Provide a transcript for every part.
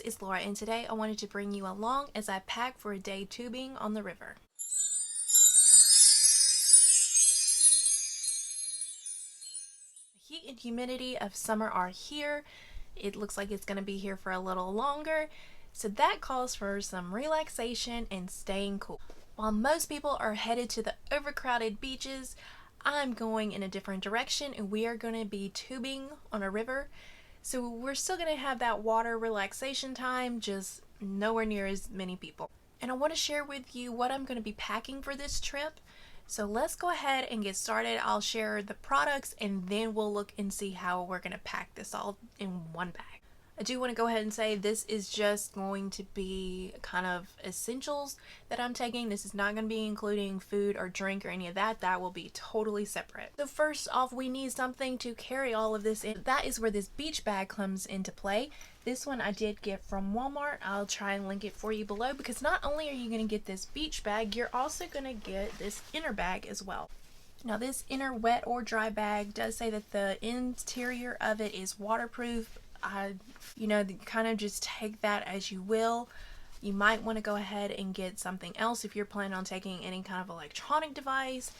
It's Laura, and today I wanted to bring you along as I pack for a day tubing on the river. The heat and humidity of summer are here. It looks like it's going to be here for a little longer, so that calls for some relaxation and staying cool. While most people are headed to the overcrowded beaches, I'm going in a different direction, and we are going to be tubing on a river. So we're still going to have that water relaxation time, just nowhere near as many people. And I want to share with you what I'm going to be packing for this trip. So let's go ahead and get started. I'll share the products and then we'll look and see how we're going to pack this all in one bag. I do want to go ahead and say this is just going to be kind of essentials that I'm taking. This is not going to be including food or drink or any of that. That will be totally separate. So first off, we need something to carry all of this in. That is where this beach bag comes into play. This one I did get from Walmart. I'll try and link it for you below, because not only are you going to get this beach bag, you're also going to get this inner bag as well. Now this inner wet or dry bag does say that the interior of it is waterproof. Kind of just take that as you will. You might want to go ahead and get something else if you're planning on taking any kind of electronic device.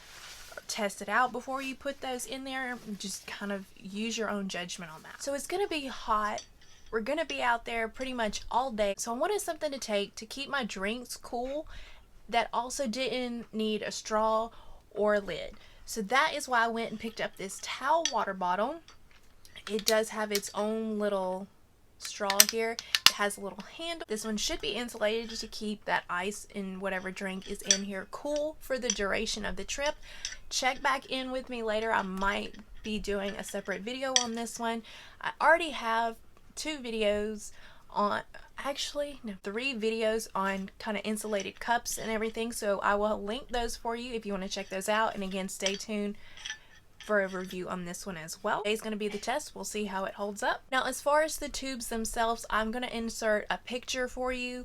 Test it out before you put those in there. Just kind of use your own judgment on that. So it's going to be hot. We're going to be out there pretty much all day. So I wanted something to take to keep my drinks cool that also didn't need a straw or a lid. So that is why I went and picked up this TAL water bottle. It does have its own little straw here. It has a little handle. This one should be insulated to keep that ice in whatever drink is in here cool for the duration of the trip. Check back in with me later. I might be doing a separate video on this one. I already have three videos on kind of insulated cups and everything, so I will link those for you if you want to check those out. And again, stay tuned for a review on this one as well. Today's going to be the test. We'll see how it holds up. Now, as far as the tubes themselves, I'm going to insert a picture for you,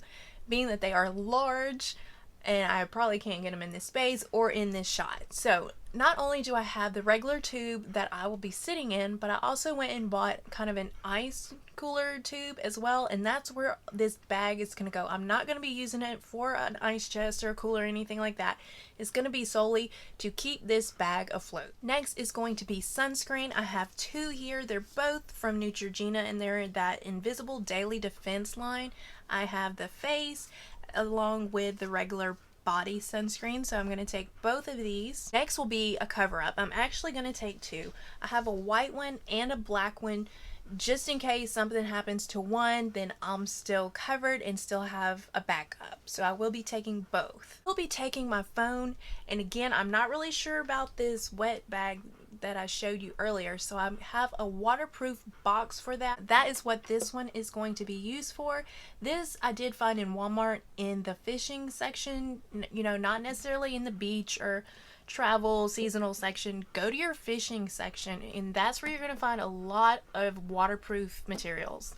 being that they are large and I probably can't get them in this space or in this shot. So not only do I have the regular tube that I will be sitting in, but I also went and bought kind of an ice cooler tube as well, and that's where this bag is going to go. I'm not going to be using it for an ice chest or a cooler or anything like that. It's going to be solely to keep this bag afloat. Next is going to be sunscreen. I have two here. They're both from Neutrogena, and they're that Invisible Daily Defense line. I have the face along with the regular body sunscreen, so I'm going to take both of these. Next will be a cover up. I'm actually going to take two. I have a white one and a black one, just in case something happens to one, then I'm still covered and still have a backup. So I will be taking both. I'll be taking my phone, and again, I'm not really sure about this wet bag that I showed you earlier, so I have a waterproof box for that. That is what this one is going to be used for. This I did find in Walmart in the fishing section, not necessarily in the beach or travel seasonal section. Go to your fishing section, and that's where you're going to find a lot of waterproof materials.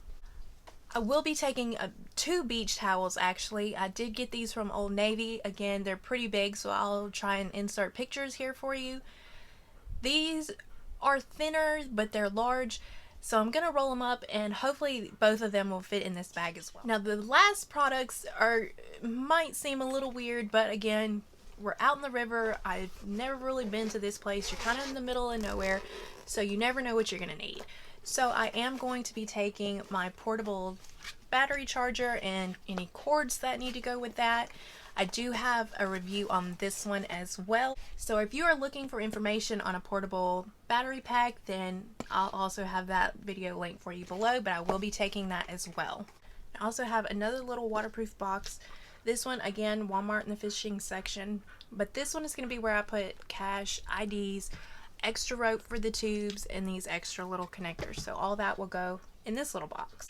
I will be taking two beach towels actually. I did get these from Old Navy. Again, they're pretty big, so I'll try and insert pictures here for you. These are thinner, but they're large, so I'm going to roll them up, and hopefully both of them will fit in this bag as well. Now, the last products might seem a little weird, but again, we're out in the river. I've never really been to this place. You're kind of in the middle of nowhere, so you never know what you're going to need. So I am going to be taking my portable battery charger and any cords that need to go with that. I do have a review on this one as well. So if you are looking for information on a portable battery pack, then I'll also have that video link for you below, but I will be taking that as well. I also have another little waterproof box. This one, again, Walmart in the fishing section, but this one is going to be where I put cash, IDs, extra rope for the tubes, and these extra little connectors. So all that will go in this little box.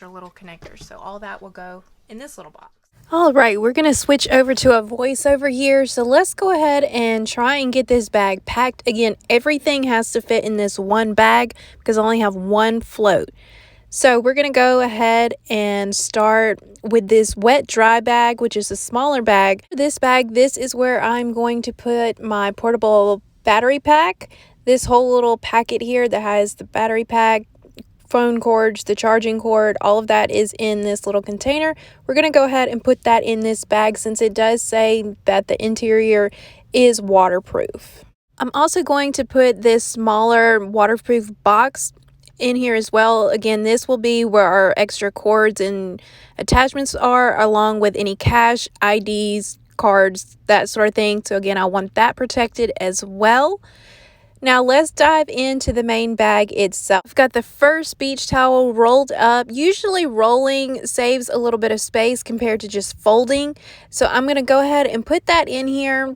All right, we're going to switch over to a voiceover here. So let's go ahead and try and get this bag packed. Again, everything has to fit in this one bag because I only have one float. So we're going to go ahead and start with this wet dry bag, which is a smaller bag. This bag, this is where I'm going to put my portable battery pack. This whole little packet here that has the battery pack phone cords, the charging cord, all of that is in this little container. We're going to go ahead and put that in this bag since it does say that the interior is waterproof. I'm also going to put this smaller waterproof box in here as well. Again, this will be where our extra cords and attachments are, along with any cash, IDs, cards, that sort of thing. So again, I want that protected as well. Now let's dive into the main bag itself. I've got the first beach towel rolled up. Usually rolling saves a little bit of space compared to just folding. So I'm going to go ahead and put that in here.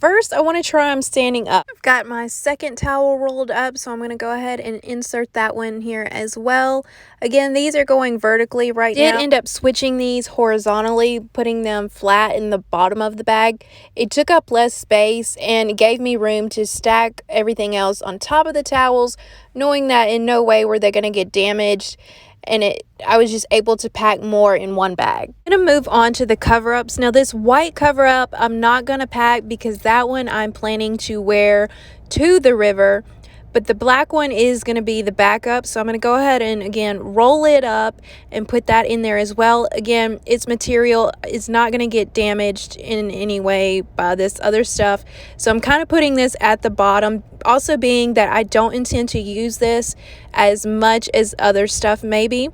First, I want to try them standing up. I've got my second towel rolled up, so I'm going to go ahead and insert that one here as well. Again, these are going vertically right now. I did end up switching these horizontally, putting them flat in the bottom of the bag. It took up less space and it gave me room to stack everything else on top of the towels, knowing that in no way were they going to get damaged. And I was just able to pack more in one bag. I'm going to move on to the cover-ups. Now this white cover-up I'm not going to pack because that one I'm planning to wear to the river. But the black one is going to be the backup. So I'm going to go ahead and again roll it up and put that in there as well. Again, it's material. It's not going to get damaged in any way by this other stuff. So I'm kind of putting this at the bottom. Also being that I don't intend to use this as much as other stuff maybe.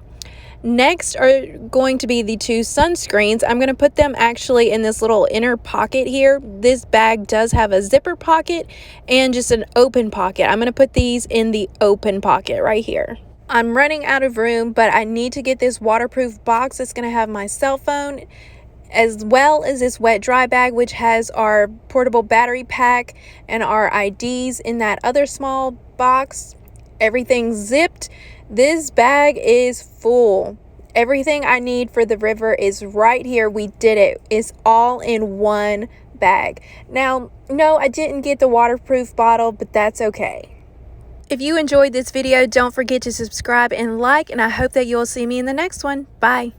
Next are going to be the two sunscreens. I'm going to put them actually in this little inner pocket here. This bag does have a zipper pocket and just an open pocket. I'm going to put these in the open pocket right here. I'm running out of room, but I need to get this waterproof box that's going to have my cell phone, as well as this wet dry bag, which has our portable battery pack and our IDs in that other small box. Everything's zipped. This bag is full. Everything I need for the river is right here. We did it. It's all in one bag. Now, no, I didn't get the waterproof bottle, but that's okay. If you enjoyed this video, don't forget to subscribe and like, and I hope that you'll see me in the next one. Bye.